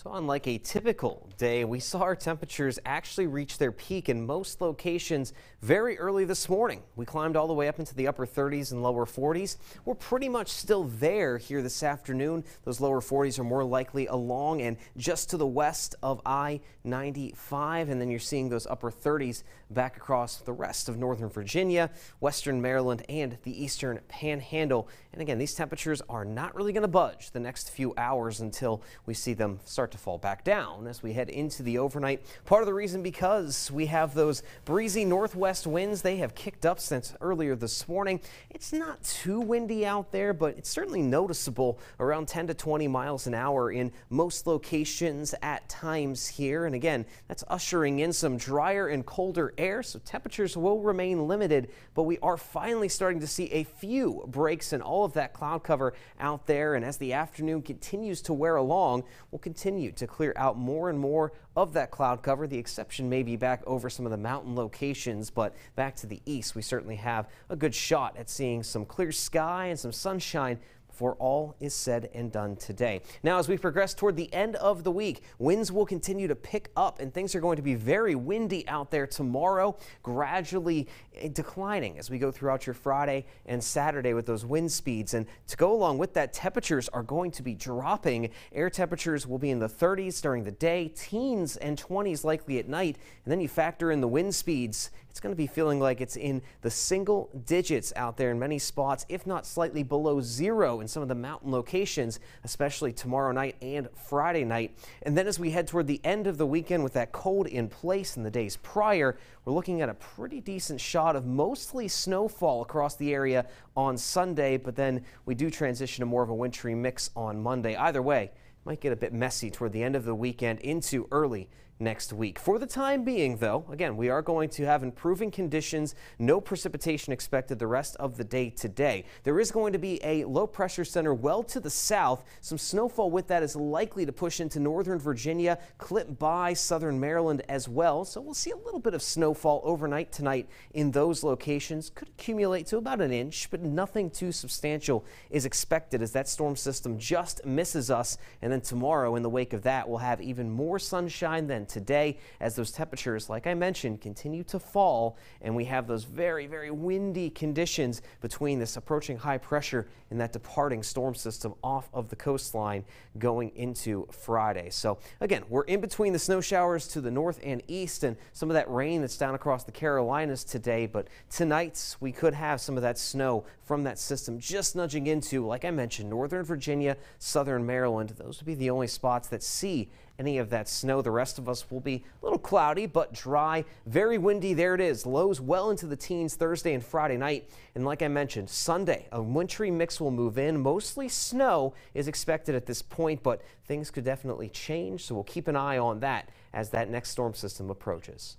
So unlike a typical day, we saw our temperatures actually reach their peak in most locations very early this morning. We climbed all the way up into the upper 30s and lower 40s. We're pretty much still there here this afternoon. Those lower 40s are more likely along and just to the west of I-95. And then you're seeing those upper 30s back across the rest of northern Virginia, western Maryland, and the eastern Panhandle. And again, these temperatures are not really going to budge the next few hours until we see them start to fall back down as we head into the overnight. Part of the reason because we have those breezy northwest winds. They have kicked up since earlier this morning. It's not too windy out there, but it's certainly noticeable, around 10 to 20 miles an hour in most locations at times here. And again, that's ushering in some drier and colder air, so temperatures will remain limited, but we are finally starting to see a few breaks in all of that cloud cover out there. And as the afternoon continues to wear along, we'll continue to clear out more and more of that cloud cover. The exception may be back over some of the mountain locations, but back to the east, we certainly have a good shot at seeing some clear sky and some sunshine before all is said and done today. Now, as we progress toward the end of the week, winds will continue to pick up and things are going to be very windy out there tomorrow, gradually declining as we go throughout your Friday and Saturday with those wind speeds. And to go along with that, temperatures are going to be dropping. Air temperatures will be in the 30s during the day, teens and 20s likely at night. And then you factor in the wind speeds, it's going to be feeling like it's in the single digits out there in many spots, if not slightly below zero in some of the mountain locations, especially tomorrow night and Friday night. And then as we head toward the end of the weekend with that cold in place in the days prior, we're looking at a pretty decent shot of mostly snowfall across the area on Sunday, but then we do transition to more of a wintry mix on Monday. Either way, might get a bit messy toward the end of the weekend into early next week. For the time being, though, again, we are going to have improving conditions. No precipitation expected the rest of the day today. There is going to be a low pressure center well to the south. Some snowfall with that is likely to push into northern Virginia, clip by southern Maryland as well. So we'll see a little bit of snowfall overnight tonight in those locations. Could accumulate to about an inch, but nothing too substantial is expected as that storm system just misses us. And then tomorrow, in the wake of that, we'll have even more sunshine than today as those temperatures, like I mentioned, continue to fall, and we have those very, very windy conditions between this approaching high pressure and that departing storm system off of the coastline going into Friday. So again, we're in between the snow showers to the north and east and some of that rain that's down across the Carolinas today, but tonight we could have some of that snow from that system just nudging into, like I mentioned, northern Virginia, southern Maryland. Those would be the only spots that see any of that snow. The rest of us will be a little cloudy but dry, very windy. There it is, lows well into the teens Thursday and Friday night. And like I mentioned, Sunday, a wintry mix will move in. Mostly snow is expected at this point, but things could definitely change, so we'll keep an eye on that as that next storm system approaches.